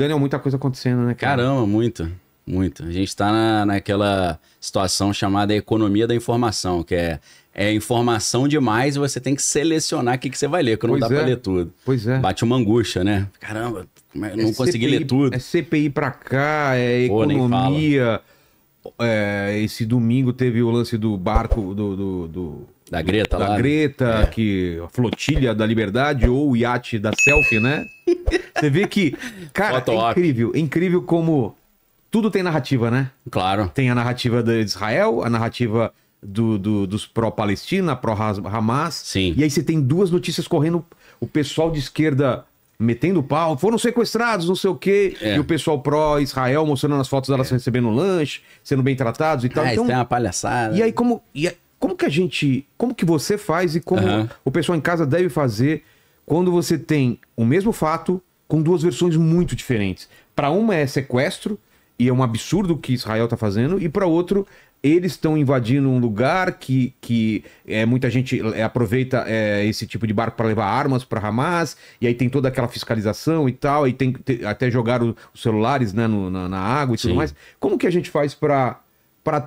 Daniel, muita coisa acontecendo, né, cara? Caramba, muito. A gente tá naquela situação chamada economia da informação, que é informação demais e você tem que selecionar o que você vai ler, porque não dá pra ler tudo. Pois é. Bate uma angústia, né? Caramba, não consegui ler tudo. É CPI pra cá, é economia. Esse domingo teve o lance do barco da Greta lá. Da Greta, que a flotilha da liberdade ou o iate da selfie, né? Você vê que, cara, é incrível como tudo tem narrativa, né? Claro. Tem a narrativa de Israel, a narrativa dos pró-Palestina, pró-Hamas. Sim. E aí você tem duas notícias correndo, o pessoal de esquerda metendo pau, foram sequestrados, não sei o quê, e o pessoal pró-Israel mostrando as fotos delas recebendo lanche, sendo bem tratados e tal. Então, isso é uma palhaçada. E aí, como que você faz e como o pessoal em casa deve fazer quando você tem o mesmo fato com duas versões muito diferentes? Para uma é sequestro, e é um absurdo o que Israel tá fazendo, e para outro, eles estão invadindo um lugar que muita gente aproveita esse tipo de barco para levar armas para Hamas, e aí tem toda aquela fiscalização e tal, e até jogar os celulares, né, na água e tudo mais. Como que a gente faz para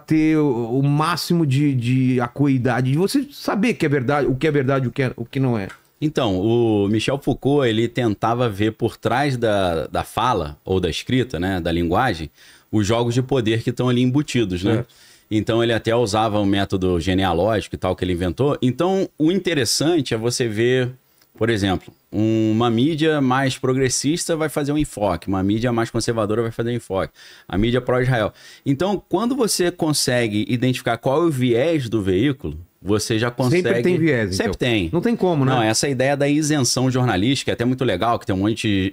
ter o máximo de acuidade, de você saber que é verdade, o que é verdade, o que não é? Então, o Michel Foucault, ele tentava ver por trás da fala, ou da escrita, né, da linguagem, os jogos de poder que estão ali embutidos, né? Então, ele até usava um método genealógico e tal que ele inventou. Então, o interessante é você ver, por exemplo, uma mídia mais progressista vai fazer um enfoque, uma mídia mais conservadora vai fazer um enfoque, a mídia pró-Israel. Então, quando você consegue identificar qual é o viés do veículo, você já consegue... Sempre tem viés, Sempre então. tem. Não tem como, né? Não, essa ideia da isenção jornalística é até muito legal, que tem um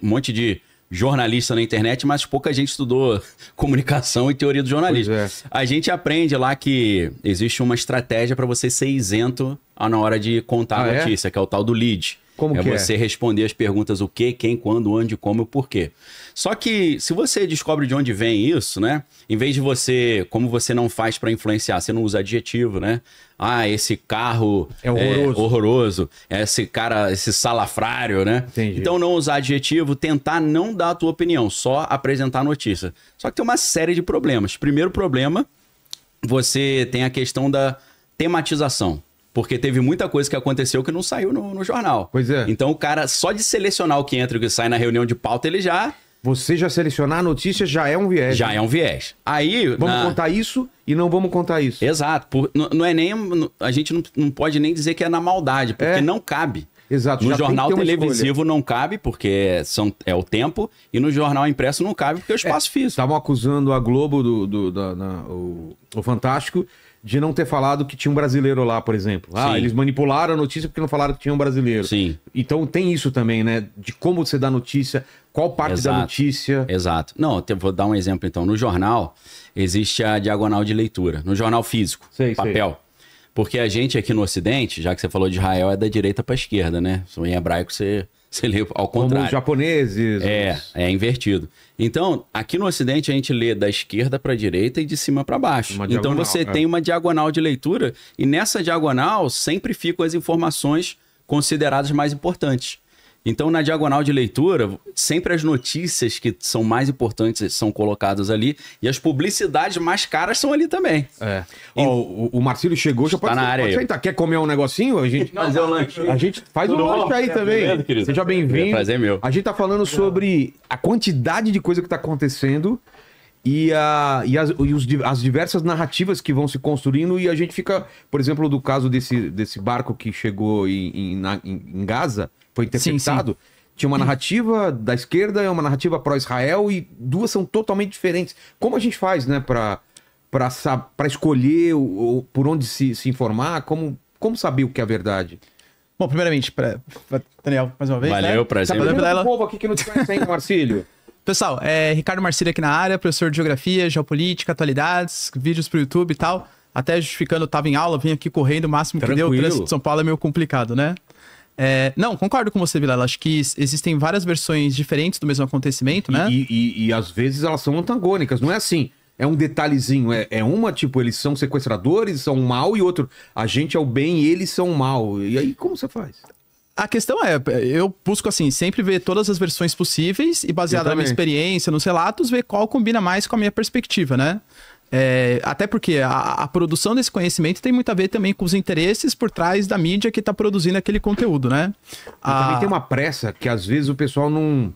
monte de jornalista na internet, mas pouca gente estudou comunicação e teoria do jornalismo. A gente aprende lá que existe uma estratégia para você ser isento na hora de contar a notícia, que é o tal do lead. Como que você responder as perguntas o que, quem, quando, onde, como e por quê. Só que se você descobre de onde vem isso, né? Em vez de você, como você não faz para influenciar, você não usa adjetivo, né? Ah, esse carro é horroroso. Esse cara, esse salafrário, né? Entendi. Então não usar adjetivo, tentar não dar a tua opinião, só apresentar a notícia. Só que tem uma série de problemas. Primeiro problema, você tem a questão da tematização. Porque teve muita coisa que aconteceu que não saiu no jornal. Pois é. Então o cara, só de selecionar o que entra e o que sai na reunião de pauta, ele já... Você já selecionar a notícia já é um viés. Já é um viés. Aí... Vamos contar isso e não vamos contar isso. Exato. Não é nem... A gente não pode nem dizer que é na maldade, porque não cabe. Exato. No jornal televisivo não cabe, porque é o tempo, e no jornal impresso não cabe, porque é o espaço físico. Estavam acusando a Globo, o Fantástico, de não ter falado que tinha um brasileiro lá, por exemplo. Eles manipularam a notícia porque não falaram que tinha um brasileiro. Sim. Então tem isso também, né? De como você dá notícia, qual parte da notícia. Exato. Não, vou dar um exemplo então. No jornal, existe a diagonal de leitura. No jornal físico, papel. Porque a gente aqui no Ocidente, já que você falou de Israel, é da direita para a esquerda, né? Em hebraico você lê ao contrário. Como os japoneses. É invertido. Então, aqui no Ocidente a gente lê da esquerda para a direita e de cima para baixo. Então você tem uma diagonal de leitura e nessa diagonal sempre ficam as informações consideradas mais importantes. Então, na diagonal de leitura, sempre as notícias que são mais importantes são colocadas ali e as publicidades mais caras são ali também. O Marcílio chegou, já pode na área aí. Quer comer um negocinho? A gente fazer o lanche. A gente faz um lanche aí também. Seja bem-vindo. Prazer meu. A gente tá falando sobre a quantidade de coisa que tá acontecendo e as diversas narrativas que vão se construindo e a gente fica, por exemplo, do caso desse barco que chegou em Gaza, foi interceptado, tinha uma narrativa da esquerda e uma narrativa pró-Israel e duas são totalmente diferentes. Como a gente faz, né, para escolher por onde se informar, como saber o que é a verdade? Bom, primeiramente, Daniel, mais uma vez. Valeu, né? prazer. O povo aqui que não te conhece ainda, Marcílio. Pessoal, Ricardo Marcílio aqui na área, professor de Geografia, Geopolítica, Atualidades, vídeos pro YouTube e tal. Até justificando, tava em aula, vim aqui correndo, o máximo que deu. O trânsito de São Paulo é meio complicado, né? Não, concordo com você, Vilela. Acho que existem várias versões diferentes do mesmo acontecimento, né? E às vezes elas são antagônicas, não é assim. É um detalhezinho, uma, tipo, eles são sequestradores, são o mal, e outro, a gente é o bem e eles são o mal. E aí, como você faz? A questão é, eu busco assim, sempre ver todas as versões possíveis e baseado na minha experiência, nos relatos, ver qual combina mais com a minha perspectiva, né? Até porque a produção desse conhecimento tem muito a ver também com os interesses por trás da mídia que está produzindo aquele conteúdo, né? Também tem uma pressa que às vezes o pessoal não...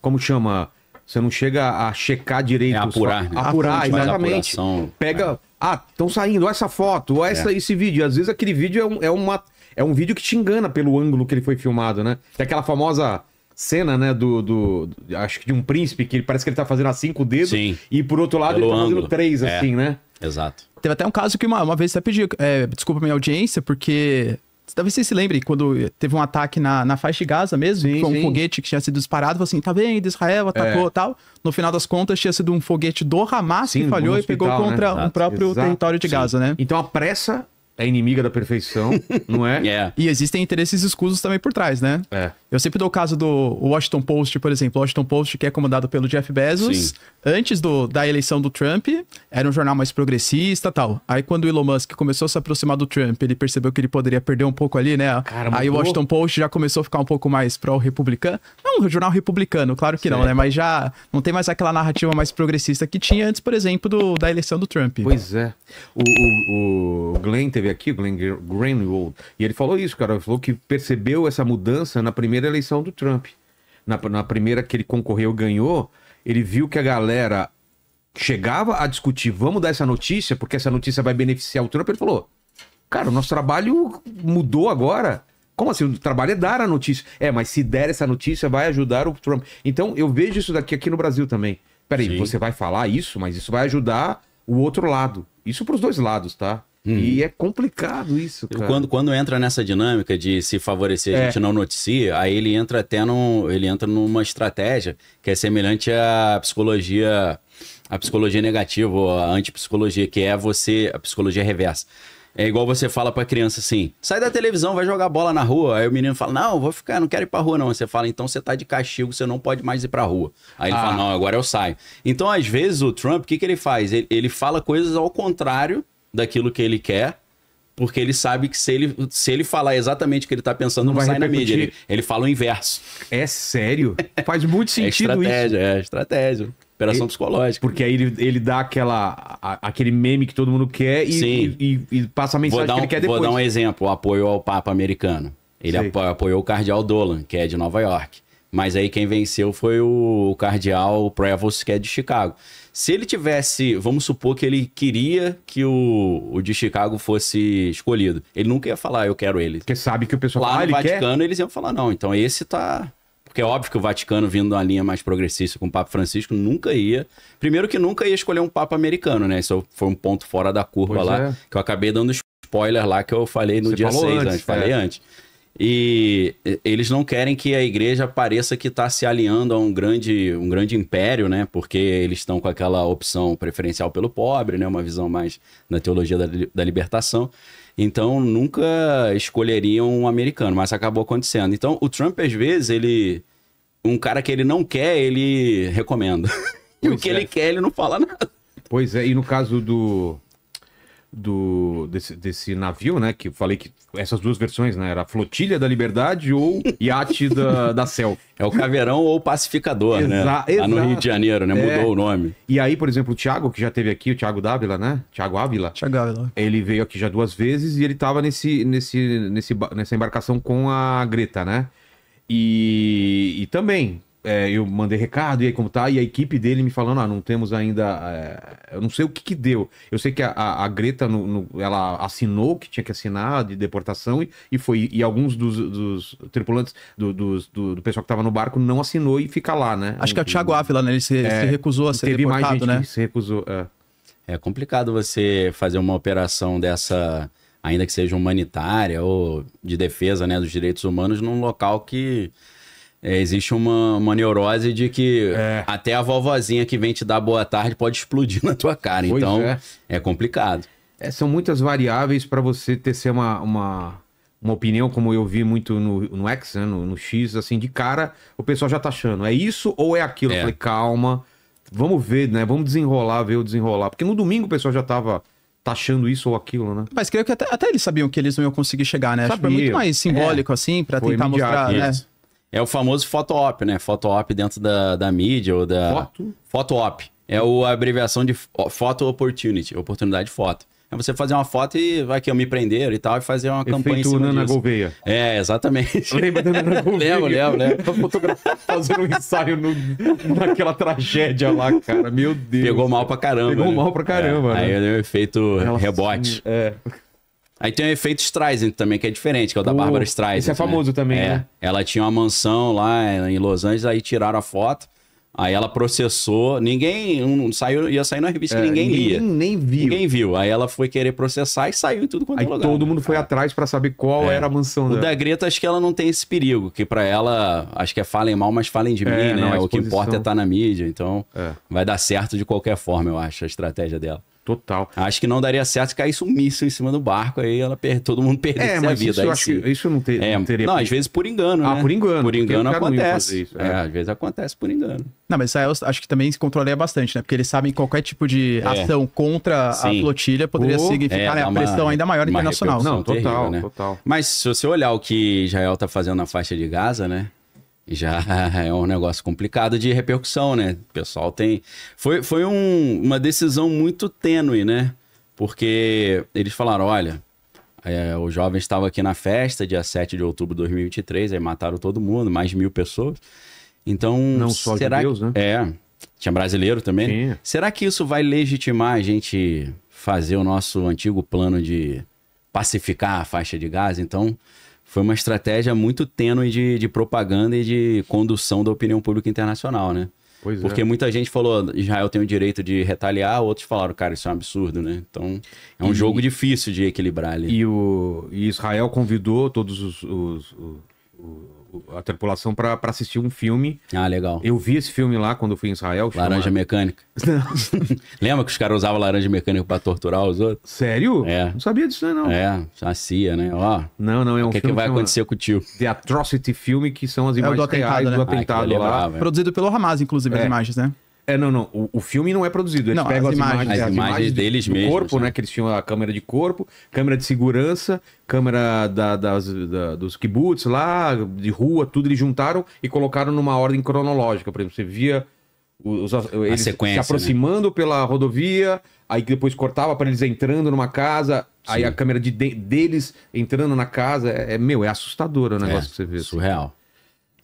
Como chama? Você não chega a checar direito. Apurar. Né? Apurar, exatamente. Pega... estão saindo, essa foto, ou esse vídeo. Às vezes aquele vídeo é um vídeo que te engana pelo ângulo que ele foi filmado, né? Tem aquela famosa cena, né, acho que de um príncipe, que parece que ele tá fazendo assim com o dedo. Sim. E por outro lado ele tá fazendo 3, assim, né? Exato. Teve até um caso que uma vez até pedi desculpa a minha audiência, porque... Talvez vocês se lembrem, quando teve um ataque na faixa de Gaza mesmo, que foi um foguete que tinha sido disparado, falou assim, tá vendo, Israel atacou e tal. No final das contas, tinha sido um foguete do Hamas que falhou e pegou contra o próprio território de Gaza, né? Então a pressa é inimiga da perfeição, não é? E existem interesses escusos também por trás, né? Eu sempre dou o caso do Washington Post, por exemplo. O Washington Post, que é comandado pelo Jeff Bezos, antes da eleição do Trump, era um jornal mais progressista e tal. Aí quando o Elon Musk começou a se aproximar do Trump, ele percebeu que ele poderia perder um pouco ali, né? Aí o Washington Post já começou a ficar um pouco mais pró-republicano. Não, um jornal republicano, claro que não, né? Mas já não tem mais aquela narrativa mais progressista que tinha antes, por exemplo, da eleição do Trump. Pois é. O Glenn teve aqui, o Glenn Greenwald, e ele falou isso, cara. Ele falou que percebeu essa mudança na primeira eleição do Trump. Na primeira que ele concorreu e ganhou, ele viu que a galera chegava a discutir, vamos dar essa notícia, porque essa notícia vai beneficiar o Trump. Ele falou, cara, o nosso trabalho mudou agora. Como assim? O trabalho é dar a notícia. Mas se der essa notícia, vai ajudar o Trump. Então, eu vejo isso aqui no Brasil também. Peraí, você vai falar isso, mas isso vai ajudar o outro lado. Isso pros dois lados, tá? E é complicado isso, cara. Quando entra nessa dinâmica de se favorecer, a gente não noticia, aí ele entra até numa estratégia que é semelhante à psicologia negativa, ou à antipsicologia, que é a psicologia reversa. É igual você fala pra criança assim, sai da televisão, vai jogar bola na rua. Aí o menino fala, não, vou ficar, não quero ir pra rua não. Você fala, então você tá de castigo, você não pode mais ir pra rua. Aí ele fala, não, agora eu saio. Então, às vezes, o Trump, o que ele faz? Ele fala coisas ao contrário daquilo que ele quer, porque ele sabe que se ele falar exatamente o que ele tá pensando, não sai na mídia. Ele fala o inverso. É sério? Faz muito sentido isso. É estratégia. Operação psicológica. Porque aí ele dá aquele meme que todo mundo quer e passa a mensagem que ele quer depois. Vou dar um exemplo, o apoio ao Papa americano. Ele apoiou o cardeal Dolan, que é de Nova York. Mas aí quem venceu foi o cardeal Prevost, que é de Chicago. Se ele tivesse, vamos supor que ele queria que o de Chicago fosse escolhido. Ele nunca ia falar, eu quero ele. Porque sabe que o pessoal lá no Vaticano quer? Eles iam falar, não, então esse tá... Porque é óbvio que o Vaticano, vindo de uma linha mais progressista com o Papa Francisco, nunca ia... Primeiro que nunca ia escolher um Papa americano, né? Isso foi um ponto fora da curva que eu acabei dando spoiler lá que eu falei no dia 6, falei antes. E eles não querem que a igreja pareça que está se alinhando a um grande império, né? Porque eles estão com aquela opção preferencial pelo pobre, né? Uma visão mais na teologia da libertação. Então, nunca escolheriam um americano, mas acabou acontecendo. Então, o Trump, às vezes, um cara que ele não quer, ele recomenda. E o que ele quer, ele não fala nada. Pois é, e no caso desse navio, né, que eu falei que essas duas versões, né, era a Flotilha da Liberdade ou Iate da Selfie. É o Caveirão ou o Pacificador, né? Lá no Rio de Janeiro, né? Mudou o nome. E aí, por exemplo, o Thiago, que já teve aqui, o Thiago Dávila, né? Thiago Ávila. Ele veio aqui já 2 vezes e ele tava nessa embarcação com a Greta, né? E também... eu mandei recado, e aí como tá? E a equipe dele me falando, não temos ainda... eu não sei o que deu. Eu sei que a Greta, ela assinou o que tinha que assinar de deportação e alguns dos tripulantes, do pessoal que tava no barco não assinou e fica lá, né? Acho que é o Thiago Ávila, né? Ele se recusou a ser deportado, mais gente, né? Que se recusou, É complicado você fazer uma operação dessa, ainda que seja humanitária ou de defesa, né, dos direitos humanos, num local que... existe uma neurose de que até a vovozinha que vem te dar boa tarde pode explodir na tua cara. Pois então, é complicado. São muitas variáveis para você ter uma opinião, como eu vi muito no X, né, no X, assim, de cara, o pessoal já tá achando, é isso ou é aquilo? Eu falei, calma, vamos ver, né? Vamos ver o desenrolar. Porque no domingo o pessoal já tava taxando isso ou aquilo, né? Mas creio que até eles sabiam que eles não iam conseguir chegar, né? Acho que foi muito mais simbólico, assim, pra tentar mostrar, né? É o famoso photo-op, né? Photo-op dentro da mídia ou da... Photo-op. É a abreviação de photo opportunity, oportunidade de foto. É você fazer uma foto e vai que eu me prender e tal, e fazer uma campanha em cima Nana Gouveia. É, exatamente. Lembra da Nana Gouveia? Lembro. Fazendo um ensaio naquela tragédia lá, cara. Meu Deus. Pegou mal pra caramba. Pegou mal pra caramba, né? Aí deu um efeito rebote. Aí tem o efeito Streisand também, que é diferente, que é o da Bárbara Streisand. Esse é famoso também, né? Ela tinha uma mansão lá em Los Angeles, aí tiraram a foto. Aí ela processou, ia sair na revista que ninguém lia. Nem viu. Ninguém viu. Aí ela foi querer processar e saiu em tudo quanto é lugar. Todo mundo foi atrás pra saber qual era a mansão dela. O da Greta, acho que ela não tem esse perigo, que pra ela, acho que falem mal, mas falem de mim, né? Não, o que importa é estar na mídia, então vai dar certo de qualquer forma, eu acho, a estratégia dela. Total. Acho que não daria certo se caísse um míssil em cima do barco, aí todo mundo perdesse a vida. Isso não teria... Não, às vezes por engano, né? Por engano. Por engano acontece. Às vezes acontece por engano. Não, mas Israel acho que também se controla bastante, né? Porque eles sabem que qualquer tipo de ação contra a flotilha poderia significar a pressão ainda maior internacional. Não, total, terrível, né? total. Mas se você olhar o que Israel tá fazendo na faixa de Gaza, né? Já é um negócio complicado de repercussão, né? O pessoal tem... Foi uma decisão muito tênue, né? Porque eles falaram, olha, o jovem estava aqui na festa, dia 7 de outubro de 2023, aí mataram todo mundo, mais de 1.000 pessoas. Então, não só judeus, né? Tinha brasileiro também. Sim. Será que isso vai legitimar a gente fazer o nosso antigo plano de pacificar a faixa de Gaza? Então, foi uma estratégia muito tênue de propaganda e de condução da opinião pública internacional, né? Porque muita gente falou, Israel tem o direito de retaliar, outros falaram, cara, isso é um absurdo, né? Então, é um jogo difícil de equilibrar ali. E Israel convidou todos a tripulação para assistir um filme. Ah, legal. Eu vi esse filme lá quando eu fui em Israel. Laranja Mecânica. Lembra que os caras usavam laranja mecânica para torturar os outros? Sério? Não sabia disso, não. A CIA, né? Ó, não, é um filme que vai acontecer com o tio? The Atrocity Filme, que são as imagens reais do atentado lá. Produzido pelo Hamas, inclusive, as imagens, né? Não. O filme não é produzido. Eles pegam as imagens deles do mesmos, corpo, né? Que eles tinham a câmera de corpo, câmera de segurança, câmera dos kibbutz lá, de rua, tudo eles juntaram e colocaram numa ordem cronológica. Por exemplo, você via eles se aproximando, né, pela rodovia, aí depois cortava para eles entrando numa casa, aí a câmera deles entrando na casa. É assustador o negócio que você vê. Surreal.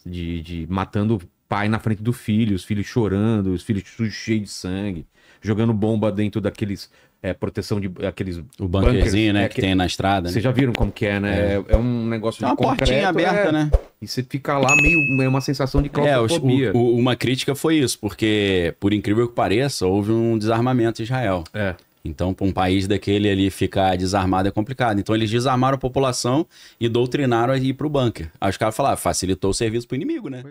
De matando pai na frente do filho, os filhos chorando, os filhos cheios de sangue, jogando bomba dentro daqueles proteção de aqueles o bunkerzinho, né, que tem na estrada. Vocês já viram como que é, né? É um negócio de concreto. É uma portinha aberta, né? E você fica lá meio uma sensação de claustrofobia. Uma crítica foi isso, porque, por incrível que pareça, houve um desarmamento em Israel. Então, para um país daquele ali ficar desarmado é complicado. Então, eles desarmaram a população e doutrinaram a ir para o bunker. Aí os caras falaram, facilitou o serviço para o inimigo, né?